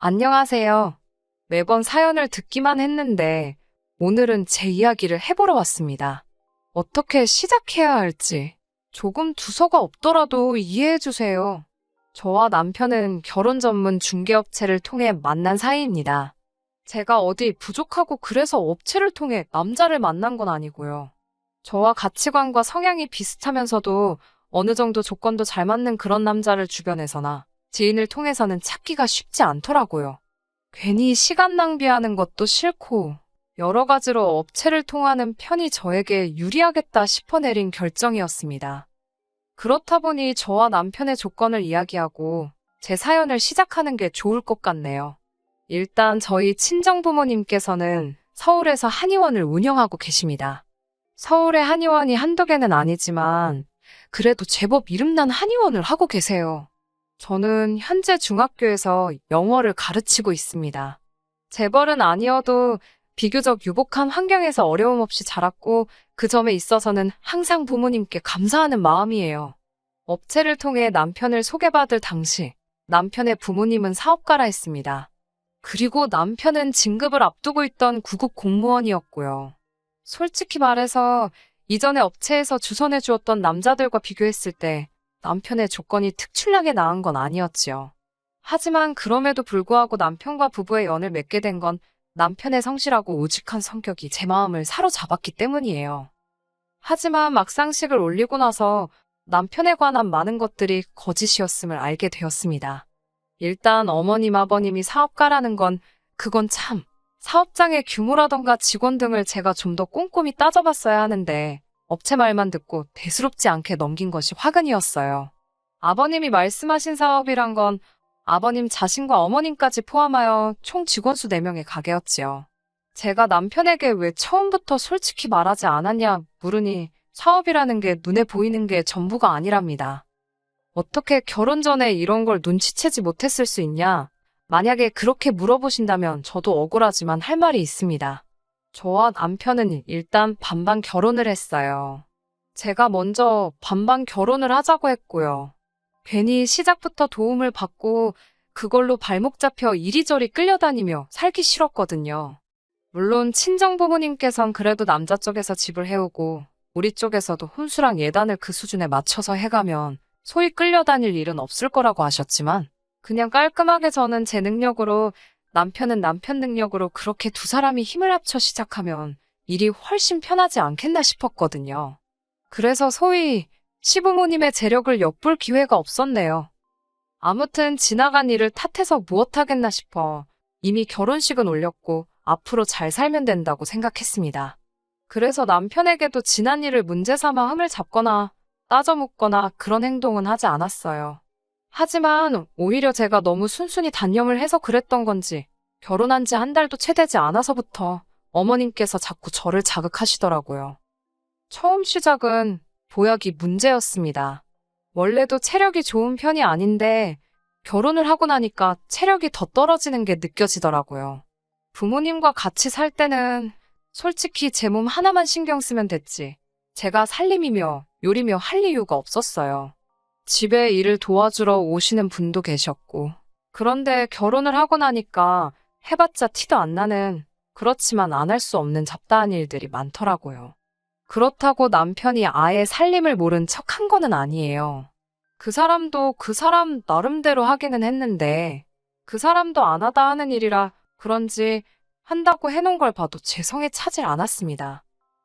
안녕하세요. 매번 사연을 듣기만 했는데 오늘은 제 이야기를 해보러 왔습니다. 어떻게 시작해야 할지 조금 두서가 없더라도 이해해주세요. 저와 남편은 결혼 전문 중개업체를 통해 만난 사이입니다. 제가 어디 부족하고 그래서 업체를 통해 남자를 만난 건 아니고요. 저와 가치관과 성향이 비슷하면서도 어느 정도 조건도 잘 맞는 그런 남자를 주변에서나 지인을 통해서는 찾기가 쉽지 않더라고요. 괜히 시간 낭비하는 것도 싫고 여러 가지로 업체를 통하는 편이 저에게 유리하겠다 싶어 내린 결정이었습니다. 그렇다 보니 저와 남편의 조건을 이야기하고 제 사연을 시작하는 게 좋을 것 같네요. 일단 저희 친정부모님께서는 서울에서 한의원을 운영하고 계십니다. 서울의 한의원이 한두 개는 아니지만 그래도 제법 이름난 한의원을 하고 계세요. 저는 현재 중학교에서 영어를 가르치고 있습니다. 재벌은 아니어도 비교적 유복한 환경에서 어려움 없이 자랐고 그 점에 있어서는 항상 부모님께 감사하는 마음이에요. 업체를 통해 남편을 소개받을 당시 남편의 부모님은 사업가라 했습니다. 그리고 남편은 진급을 앞두고 있던 구급 공무원이었고요. 솔직히 말해서 이전에 업체에서 주선해 주었던 남자들과 비교했을 때 남편의 조건이 특출나게 나은 건 아니었지요. 하지만 그럼에도 불구하고 남편과 부부의 연을 맺게 된 건 남편의 성실하고 우직한 성격이 제 마음을 사로잡았기 때문이에요. 하지만 막상식을 올리고 나서 남편에 관한 많은 것들이 거짓이었음을 알게 되었습니다. 일단 어머님 아버님이 사업가라는 건 그건 참 사업장의 규모라던가 직원 등을 제가 좀 더 꼼꼼히 따져봤어야 하는데 업체 말만 듣고 대수롭지 않게 넘긴 것이 화근이었어요. 아버님이 말씀하신 사업이란 건 아버님 자신과 어머님까지 포함하여 총 직원 수 4명의 가게였지요. 제가 남편에게 왜 처음부터 솔직히 말하지 않았냐 물으니 사업이라는 게 눈에 보이는 게 전부가 아니랍니다. 어떻게 결혼 전에 이런 걸 눈치채지 못했을 수 있냐? 만약에 그렇게 물어보신다면 저도 억울하지만 할 말이 있습니다. 저와 남편은 일단 반반 결혼을 했어요. 제가 먼저 반반 결혼을 하자고 했고요. 괜히 시작부터 도움을 받고 그걸로 발목 잡혀 이리저리 끌려다니며 살기 싫었거든요. 물론 친정부모님께선 그래도 남자 쪽에서 집을 해오고 우리 쪽에서도 혼수랑 예단을 그 수준에 맞춰서 해가면 소위 끌려다닐 일은 없을 거라고 하셨지만 그냥 깔끔하게 저는 제 능력으로 남편은 남편 능력으로 그렇게 두 사람이 힘을 합쳐 시작하면 일이 훨씬 편하지 않겠나 싶었거든요. 그래서 소위 시부모님의 재력을 엿볼 기회가 없었네요. 아무튼 지나간 일을 탓해서 무엇하겠나 싶어 이미 결혼식은 올렸고 앞으로 잘 살면 된다고 생각했습니다. 그래서 남편에게도 지난 일을 문제 삼아 흠을 잡거나 따져 묻거나 그런 행동은 하지 않았어요. 하지만 오히려 제가 너무 순순히 단념을 해서 그랬던 건지 결혼한 지 한 달도 채 되지 않아서부터 어머님께서 자꾸 저를 자극하시더라고요. 처음 시작은 보약이 문제였습니다. 원래도 체력이 좋은 편이 아닌데 결혼을 하고 나니까 체력이 더 떨어지는 게 느껴지더라고요. 부모님과 같이 살 때는 솔직히 제 몸 하나만 신경 쓰면 됐지. 제가 살림이며 요리며 할 이유가 없었어요. 집에 일을 도와주러 오시는 분도 계셨고. 그런데 결혼을 하고 나니까 해봤자 티도 안 나는 그렇지만 안 할 수 없는 잡다한 일들이 많더라고요. 그렇다고 남편이 아예 살림을 모른 척 한 거는 아니에요. 그 사람도 그 사람 나름대로 하기는 했는데 그 사람도 안 하다 하는 일이라 그런지 한다고 해놓은 걸 봐도 제 성에 차질 않았습니다.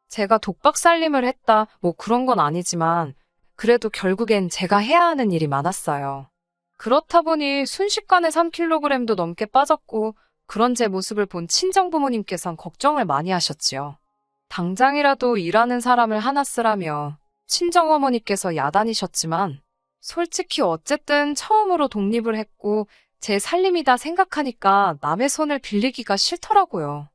제가 독박 살림을 했다 뭐 그런 건 아니지만 그래도 결국엔 제가 해야 하는 일이 많았어요. 그렇다 보니 순식간에 3kg도 넘게 빠졌고 그런 제 모습을 본 친정부모님께선 걱정을 많이 하셨지요. 당장이라도 일하는 사람을 하나 쓰라며 친정어머니께서 야단이셨지만 솔직히 어쨌든 처음으로 독립을 했고 제 살림이다 생각하니까 남의 손을 빌리기가 싫더라고요.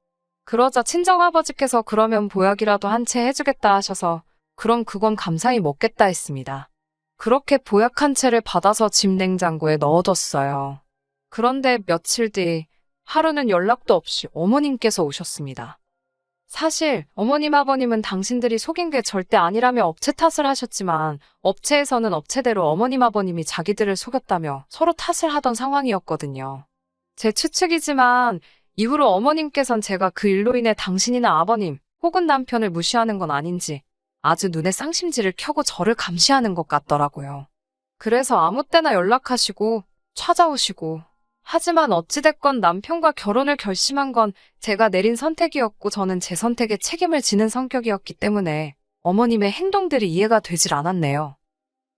그러자 친정아버지께서 그러면 보약이라도 한 채 해주겠다 하셔서 그럼 그건 감사히 먹겠다 했습니다. 그렇게 보약 한 채를 받아서 집 냉장고에 넣어뒀어요. 그런데 며칠 뒤 하루는 연락도 없이 어머님께서 오셨습니다. 사실 어머님 아버님은 당신들이 속인 게 절대 아니라며 업체 탓을 하셨지만 업체에서는 업체대로 어머님 아버님이 자기들을 속였다며 서로 탓을 하던 상황이었거든요. 제 추측이지만 이후로 어머님께선 제가 그 일로 인해 당신이나 아버님 혹은 남편을 무시하는 건 아닌지 아주 눈에 쌍심지를 켜고 저를 감시하는 것 같더라고요. 그래서 아무 때나 연락하시고 찾아오시고 하지만 어찌됐건 남편과 결혼을 결심한 건 제가 내린 선택이었고 저는 제 선택에 책임을 지는 성격이었기 때문에 어머님의 행동들이 이해가 되질 않았네요.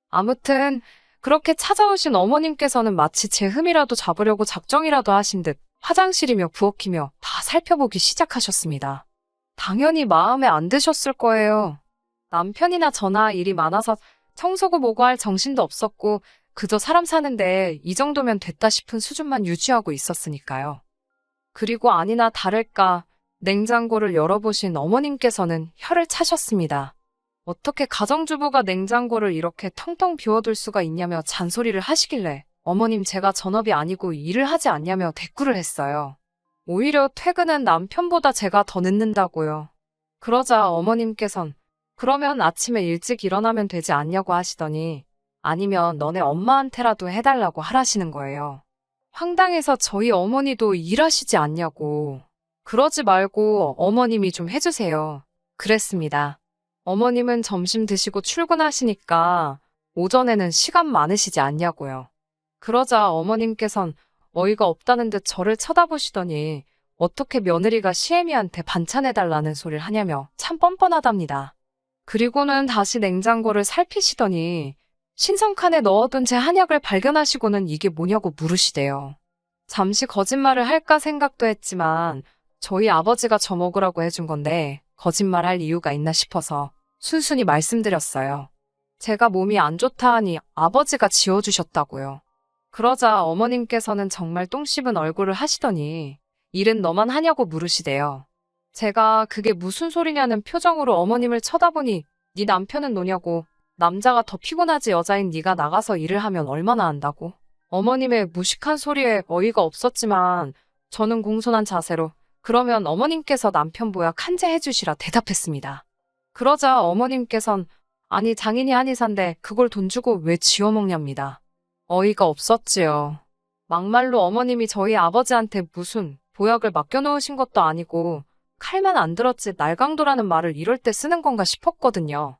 아무튼 그렇게 찾아오신 어머님께서는 마치 제 흠이라도 잡으려고 작정이라도 하신 듯 화장실이며 부엌이며 다 살펴보기 시작하셨습니다. 당연히 마음에 안 드셨을 거예요. 남편이나 저나 일이 많아서 청소고 뭐고 할 정신도 없었고 그저 사람 사는데 이 정도면 됐다 싶은 수준만 유지하고 있었으니까요. 그리고 아니나 다를까 냉장고를 열어보신 어머님께서는 혀를 차셨습니다. 어떻게 가정주부가 냉장고를 이렇게 텅텅 비워둘 수가 있냐며 잔소리를 하시길래 어머님 제가 전업이 아니고 일을 하지 않냐며 대꾸를 했어요. 오히려 퇴근은 남편보다 제가 더 늦는다고요. 그러자 어머님께선 그러면 아침에 일찍 일어나면 되지 않냐고 하시더니 아니면 너네 엄마한테라도 해달라고 하라시는 거예요. 황당해서 저희 어머니도 일하시지 않냐고. 그러지 말고 어머님이 좀 해주세요. 그랬습니다. 어머님은 점심 드시고 출근하시니까 오전에는 시간 많으시지 않냐고요. 그러자 어머님께선 어이가 없다는 듯 저를 쳐다보시더니 어떻게 며느리가 시애미한테 반찬해달라는 소리를 하냐며 참 뻔뻔하답니다. 그리고는 다시 냉장고를 살피시더니 신성칸에 넣어둔 제 한약을 발견하시고는 이게 뭐냐고 물으시대요. 잠시 거짓말을 할까 생각도 했지만 저희 아버지가 저 먹으라고 해준 건데 거짓말할 이유가 있나 싶어서 순순히 말씀드렸어요. 제가 몸이 안 좋다 하니 아버지가 지어주셨다고요. 그러자 어머님께서는 정말 똥 씹은 얼굴을 하시더니 일은 너만 하냐고 물으시대요. 제가 그게 무슨 소리냐는 표정으로 어머님을 쳐다보니 네 남편은 노냐고 남자가 더 피곤하지 여자인 네가 나가서 일을 하면 얼마나 한다고. 어머님의 무식한 소리에 어이가 없었지만 저는 공손한 자세로 그러면 어머님께서 남편 보약 한제 해주시라 대답했습니다. 그러자 어머님께선 아니 장인이 한의사인데 그걸 돈 주고 왜 지어 먹냐입니다. 어이가 없었지요. 막말로 어머님이 저희 아버지한테 무슨 보약을 맡겨놓으신 것도 아니고 칼만 안 들었지 날강도라는 말을 이럴 때 쓰는 건가 싶었거든요.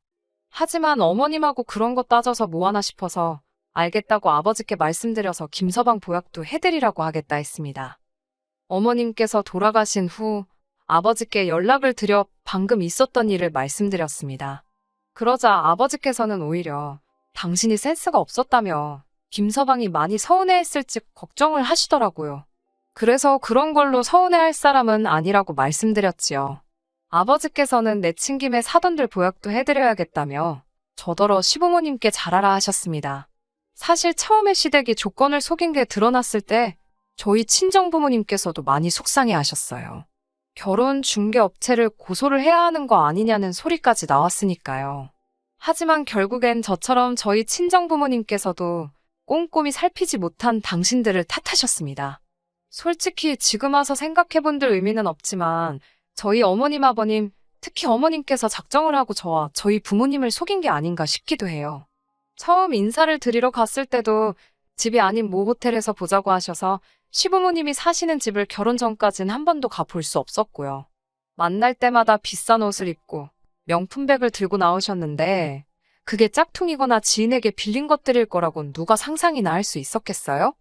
하지만 어머님하고 그런 거 따져서 뭐하나 싶어서 알겠다고 아버지께 말씀드려서 김서방 보약도 해드리라고 하겠다 했습니다. 어머님께서 돌아가신 후 아버지께 연락을 드려 방금 있었던 일을 말씀드렸습니다. 그러자 아버지께서는 오히려 당신이 센스가 없었다며 김서방이 많이 서운해했을지 걱정을 하시더라고요. 그래서 그런 걸로 서운해할 사람은 아니라고 말씀드렸지요. 아버지께서는 내친 김에 사돈들 보약도 해드려야겠다며 저더러 시부모님께 잘하라 하셨습니다. 사실 처음에 시댁이 조건을 속인 게 드러났을 때 저희 친정부모님께서도 많이 속상해 하셨어요. 결혼 중개업체를 고소를 해야 하는 거 아니냐는 소리까지 나왔으니까요. 하지만 결국엔 저처럼 저희 친정부모님께서도 꼼꼼히 살피지 못한 당신들을 탓하셨습니다. 솔직히 지금 와서 생각해본들 의미는 없지만 저희 어머님 아버님, 특히 어머님께서 작정을 하고 저와 저희 부모님을 속인 게 아닌가 싶기도 해요. 처음 인사를 드리러 갔을 때도 집이 아닌 모 호텔에서 보자고 하셔서 시부모님이 사시는 집을 결혼 전까진 한 번도 가볼 수 없었고요. 만날 때마다 비싼 옷을 입고 명품백을 들고 나오셨는데 그게 짝퉁이거나 지인에게 빌린 것들일 거라곤 누가 상상이나 할 수 있었겠어요?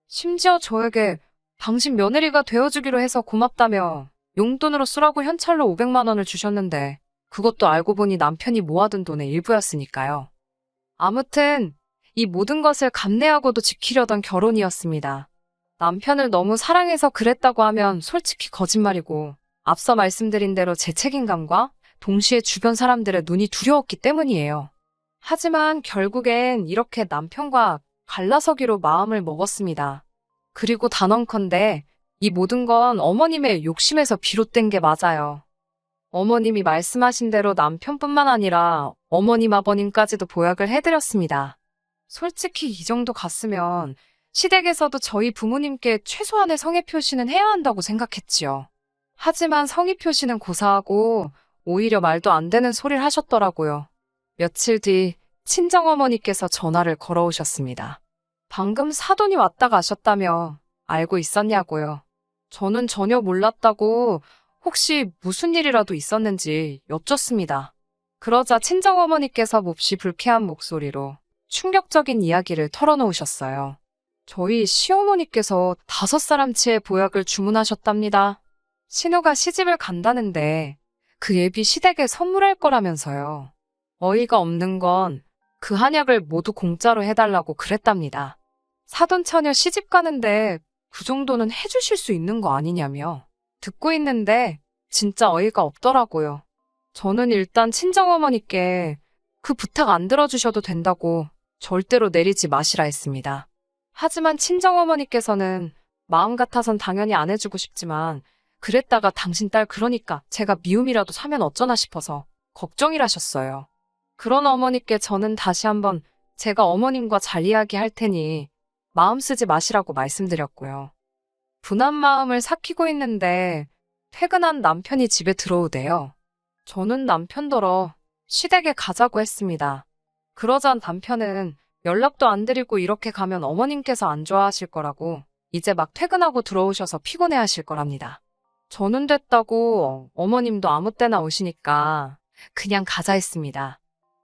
심지어 저에게 당신 며느리가 되어주기로 해서 고맙다며 용돈으로 쓰라고 현찰로 500만 원을 주셨는데 그것도 알고 보니 남편이 모아둔 돈의 일부였으니까요. 아무튼 이 모든 것을 감내하고도 지키려던 결혼이었습니다. 남편을 너무 사랑해서 그랬다고 하면 솔직히 거짓말이고 앞서 말씀드린 대로 제 책임감과 동시에 주변 사람들의 눈이 두려웠기 때문이에요. 하지만 결국엔 이렇게 남편과 갈라서기로 마음을 먹었습니다. 그리고 단언컨대 이 모든 건 어머님의 욕심에서 비롯된 게 맞아요. 어머님이 말씀하신 대로 남편뿐만 아니라 어머님 아버님까지도 보약을 해드렸습니다. 솔직히 이 정도 갔으면 시댁에서도 저희 부모님께 최소한의 성의 표시는 해야 한다고 생각했지요. 하지만 성의 표시는 고사하고 오히려 말도 안 되는 소리를 하셨더라고요. 며칠 뒤 친정어머니께서 전화를 걸어오셨습니다. 방금 사돈이 왔다 가셨다며 알고 있었냐고요. 저는 전혀 몰랐다고 혹시 무슨 일이라도 있었는지 여쭙습니다. 그러자 친정어머니께서 몹시 불쾌한 목소리로 충격적인 이야기를 털어놓으셨어요. 저희 시어머니께서 5사람치의 보약을 주문하셨답니다. 신우가 시집을 간다는데 그 예비 시댁에 선물할 거라면서요. 어이가 없는 건 그 한약을 모두 공짜로 해달라고 그랬답니다. 사돈처녀 시집 가는데 그 정도는 해주실 수 있는 거 아니냐며. 듣고 있는데 진짜 어이가 없더라고요. 저는 일단 친정어머니께 그 부탁 안 들어주셔도 된다고 절대로 내리지 마시라 했습니다. 하지만 친정어머니께서는 마음 같아선 당연히 안 해주고 싶지만 그랬다가 당신 딸 그러니까 제가 미움이라도 사면 어쩌나 싶어서 걱정이라셨어요. 그런 어머니께 저는 다시 한번 제가 어머님과 잘 이야기할 테니 마음 쓰지 마시라고 말씀드렸고요. 분한 마음을 삭히고 있는데 퇴근한 남편이 집에 들어오대요. 저는 남편더러 시댁에 가자고 했습니다. 그러자 남편은 연락도 안 드리고 이렇게 가면 어머님께서 안 좋아하실 거라고 이제 막 퇴근하고 들어오셔서 피곤해 하실 거랍니다. 저는 됐다고 어머님도 아무 때나 오시니까 그냥 가자 했습니다.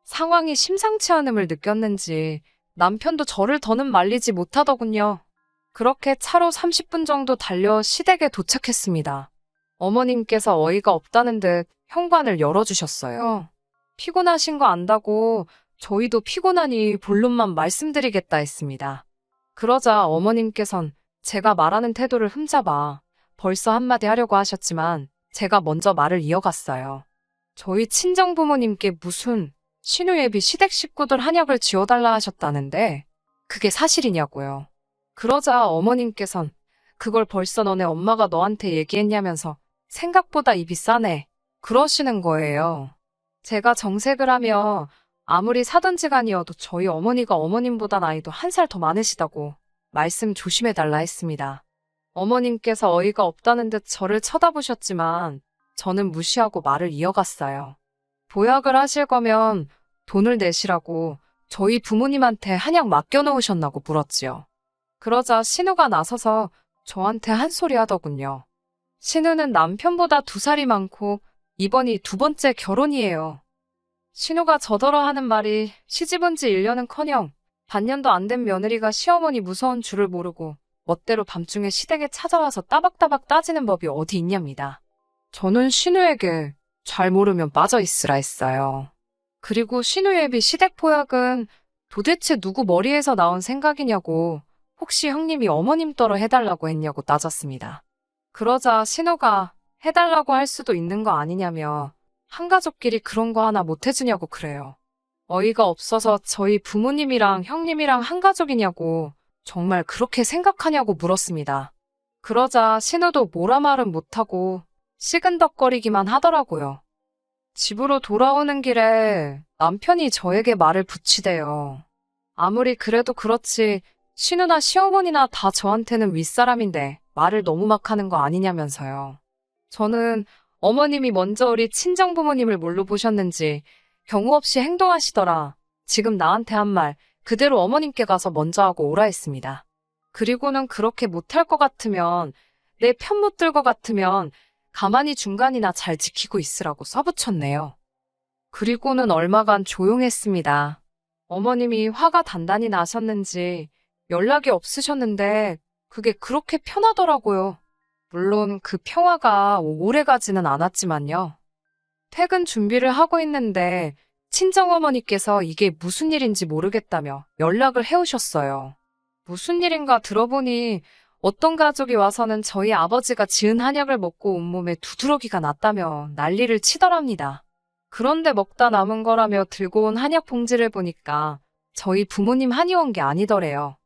상황이 심상치 않음을 느꼈는지 남편도 저를 더는 말리지 못하더군요. 그렇게 차로 30분 정도 달려 시댁에 도착했습니다. 어머님께서 어이가 없다는 듯 현관을 열어주셨어요. 피곤하신 거 안다고 저희도 피곤하니 본론만 말씀드리겠다 했습니다. 그러자 어머님께선 제가 말하는 태도를 흠잡아 벌써 한마디 하려고 하셨지만 제가 먼저 말을 이어갔어요. 저희 친정부모님께 무슨 신우예비 시댁 식구들 한약을 지어달라 하셨다는데 그게 사실이냐고요. 그러자 어머님께선 그걸 벌써 너네 엄마가 너한테 얘기했냐면서 생각보다 입이 싸네. 그러시는 거예요. 제가 정색을 하며 아무리 사돈지간이어도 저희 어머니가 어머님보다 나이도 1살 더 많으시다고 말씀 조심해달라 했습니다. 어머님께서 어이가 없다는 듯 저를 쳐다보셨지만 저는 무시하고 말을 이어갔어요. 보약을 하실 거면 돈을 내시라고 저희 부모님한테 한약 맡겨놓으셨나고 물었지요. 그러자 신우가 나서서 저한테 한 소리 하더군요. 신우는 남편보다 2살이 많고 이번이 2번째 결혼이에요. 신우가 저더러 하는 말이 시집 온 지 1년은커녕 반년도 안 된 며느리가 시어머니 무서운 줄을 모르고 멋대로 밤중에 시댁에 찾아와서 따박따박 따지는 법이 어디 있냐입니다. 저는 신우에게 잘 모르면 빠져 있으라 했어요. 그리고 신우예비 시댁 보약은 도대체 누구 머리에서 나온 생각이냐고 혹시 형님이 어머님 떨어 해달라고 했냐고 따졌습니다. 그러자 신우가 해달라고 할 수도 있는 거 아니냐며 한가족끼리 그런 거 하나 못 해주냐고 그래요. 어이가 없어서 저희 부모님이랑 형님이랑 한가족이냐고 정말 그렇게 생각하냐고 물었습니다. 그러자 신우도 뭐라 말은 못하고 시근덕거리기만 하더라고요. 집으로 돌아오는 길에 남편이 저에게 말을 붙이대요. 아무리 그래도 그렇지 신우나 시어머니나 다 저한테는 윗사람인데 말을 너무 막 하는 거 아니냐면서요. 저는 어머님이 먼저 우리 친정부모님을 뭘로 보셨는지 경우 없이 행동하시더라. 지금 나한테 한 말 그대로 어머님께 가서 먼저 하고 오라 했습니다. 그리고는 그렇게 못할 것 같으면 내 편 못 들 것 같으면 가만히 중간이나 잘 지키고 있으라고 써붙였네요. 그리고는 얼마간 조용했습니다. 어머님이 화가 단단히 나셨는지 연락이 없으셨는데 그게 그렇게 편하더라고요. 물론 그 평화가 오래가지는 않았지만요. 퇴근 준비를 하고 있는데 친정어머니께서 이게 무슨 일인지 모르겠다며 연락을 해오셨어요. 무슨 일인가 들어보니 어떤 가족이 와서는 저희 아버지가 지은 한약을 먹고 온몸에 두드러기가 났다며 난리를 치더랍니다. 그런데 먹다 남은 거라며 들고 온 한약 봉지를 보니까 저희 부모님 한의원 게 아니더래요.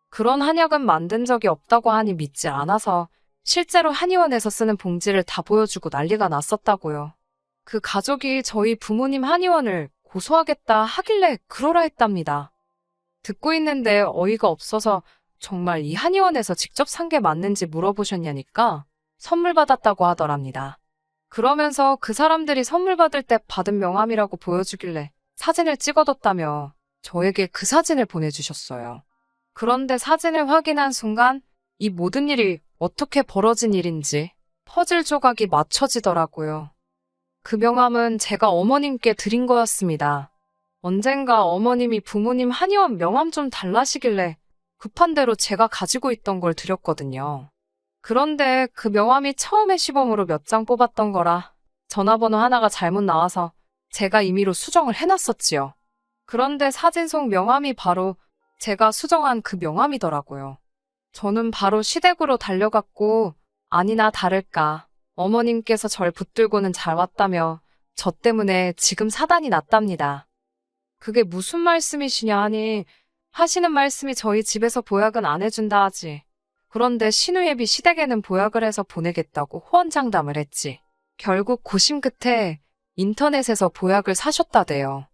그런 한약은 만든 적이 없다고 하니 믿지 않아서 실제로 한의원에서 쓰는 봉지를 다 보여주고 난리가 났었다고요. 그 가족이 저희 부모님 한의원을 고소하겠다 하길래 그러라 했답니다. 듣고 있는데 어이가 없어서 정말 이 한의원에서 직접 산 게 맞는지 물어보셨냐니까 선물 받았다고 하더랍니다. 그러면서 그 사람들이 선물 받을 때 받은 명함이라고 보여주길래 사진을 찍어뒀다며 저에게 그 사진을 보내주셨어요. 그런데 사진을 확인한 순간 이 모든 일이 어떻게 벌어진 일인지 퍼즐 조각이 맞춰지더라고요. 그 명함은 제가 어머님께 드린 거였습니다. 언젠가 어머님이 부모님 한의원 명함 좀 달라시길래 급한 대로 제가 가지고 있던 걸 드렸거든요. 그런데 그 명함이 처음에 시범으로 몇 장 뽑았던 거라 전화번호 하나가 잘못 나와서 제가 임의로 수정을 해놨었지요. 그런데 사진 속 명함이 바로 제가 수정한 그 명함이더라고요. 저는 바로 시댁으로 달려갔고 아니나 다를까 어머님께서 절 붙들고는 잘 왔다며 저 때문에 지금 사단이 났답니다. 그게 무슨 말씀이시냐 하니 하시는 말씀이 저희 집에서 보약은 안 해준다 하지. 그런데 신우예비 시댁에는 보약을 해서 보내겠다고 호언장담을 했지. 결국 고심 끝에 인터넷에서 보약을 사셨다대요.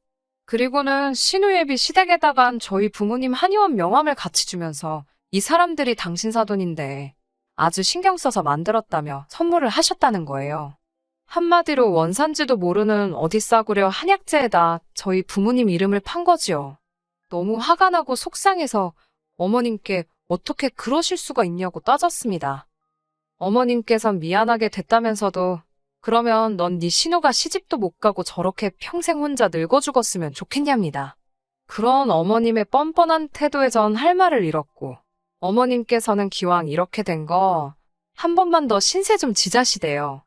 그리고는 신우예비 시댁에다간 저희 부모님 한의원 명함을 같이 주면서 이 사람들이 당신 사돈인데 아주 신경 써서 만들었다며 선물을 하셨다는 거예요. 한마디로 원산지도 모르는 어디 싸구려 한약재에다 저희 부모님 이름을 판 거지요. 너무 화가 나고 속상해서 어머님께 어떻게 그러실 수가 있냐고 따졌습니다. 어머님께선 미안하게 됐다면서도 그러면 넌 네 신우가 시집도 못 가고 저렇게 평생 혼자 늙어 죽었으면 좋겠냐입니다. 그런 어머님의 뻔뻔한 태도에 전 할 말을 잃었고 어머님께서는 기왕 이렇게 된 거 한 번만 더 신세 좀 지자시대요.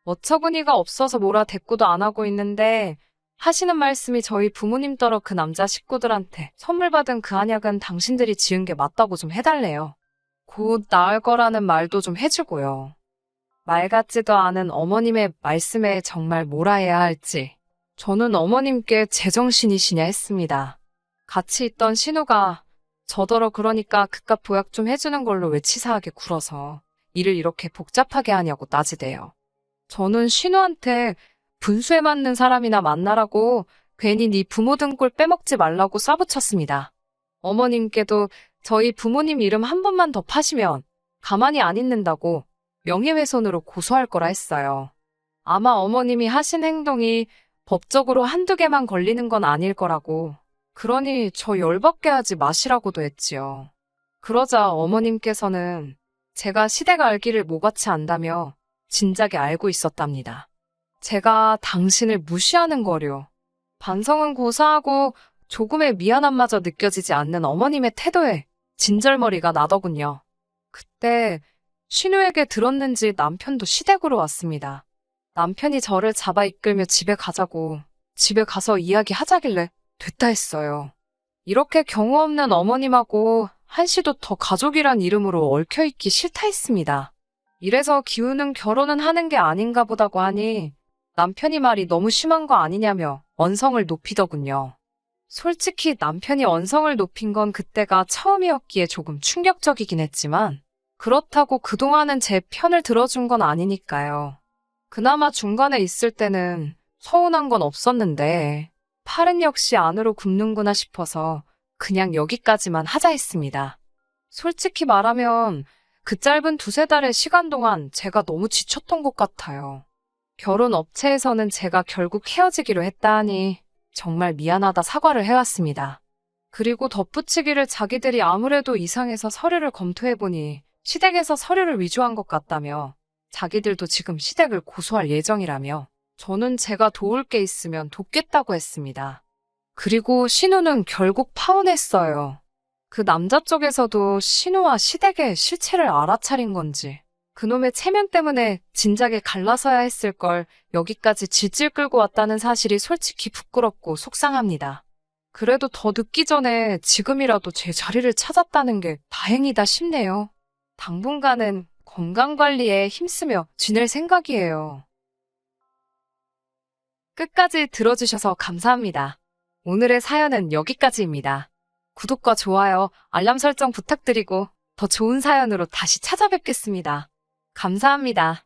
어처구니가 없어서 뭐라 대꾸도 안 하고 있는데 하시는 말씀이 저희 부모님더러 그 남자 식구들한테 선물 받은 그 한약은 당신들이 지은 게 맞다고 좀 해달래요. 곧 나을 거라는 말도 좀 해주고요. 말 같지도 않은 어머님의 말씀에 정말 뭐라 해야 할지 저는 어머님께 제정신이시냐 했습니다. 같이 있던 신우가 저더러 그러니까 그깟 보약 좀 해주는 걸로 왜 치사하게 굴어서 일을 이렇게 복잡하게 하냐고 따지대요. 저는 신우한테 분수에 맞는 사람이나 만나라고 괜히 네 부모 등골 빼먹지 말라고 싸붙였습니다. 어머님께도 저희 부모님 이름 한 번만 더 파시면 가만히 안 있는다고 명예훼손으로 고소할 거라 했어요. 아마 어머님이 하신 행동이 법적으로 한두 개만 걸리는 건 아닐 거라고. 그러니 저 열받게 하지 마시라고도 했지요. 그러자 어머님께서는 제가 시댁 알기를 모같이 안다며 진작에 알고 있었답니다. 제가 당신을 무시하는 거려. 반성은 고사하고 조금의 미안함마저 느껴지지 않는 어머님의 태도에 진절머리가 나더군요. 그때 신우에게 들었는지 남편도 시댁으로 왔습니다. 남편이 저를 잡아 이끌며 집에 가자고 집에 가서 이야기하자길래 됐다 했어요. 이렇게 경우 없는 어머님하고 한시도 더 가족이란 이름으로 얽혀있기 싫다 했습니다. 이래서 기우는 결혼은 하는 게 아닌가 보다고 하니 남편이 말이 너무 심한 거 아니냐며 언성을 높이더군요. 솔직히 남편이 언성을 높인 건 그때가 처음이었기에 조금 충격적이긴 했지만 그렇다고 그동안은 제 편을 들어준 건 아니니까요. 그나마 중간에 있을 때는 서운한 건 없었는데 팔은 역시 안으로 굽는구나 싶어서 그냥 여기까지만 하자 했습니다. 솔직히 말하면 그 짧은 두세 달의 시간 동안 제가 너무 지쳤던 것 같아요. 결혼 업체에서는 제가 결국 헤어지기로 했다 하니 정말 미안하다 사과를 해왔습니다. 그리고 덧붙이기를 자기들이 아무래도 이상해서 서류를 검토해보니 시댁에서 서류를 위조한 것 같다며 자기들도 지금 시댁을 고소할 예정이라며 저는 제가 도울 게 있으면 돕겠다고 했습니다. 그리고 신우는 결국 파혼했어요. 그 남자 쪽에서도 신우와 시댁의 실체를 알아차린 건지 그놈의 체면 때문에 진작에 갈라서야 했을 걸 여기까지 질질 끌고 왔다는 사실이 솔직히 부끄럽고 속상합니다. 그래도 더 늦기 전에 지금이라도 제 자리를 찾았다는 게 다행이다 싶네요. 당분간은 건강관리에 힘쓰며 지낼 생각이에요. 끝까지 들어주셔서 감사합니다. 오늘의 사연은 여기까지입니다. 구독과 좋아요, 알람 설정 부탁드리고 더 좋은 사연으로 다시 찾아뵙겠습니다. 감사합니다.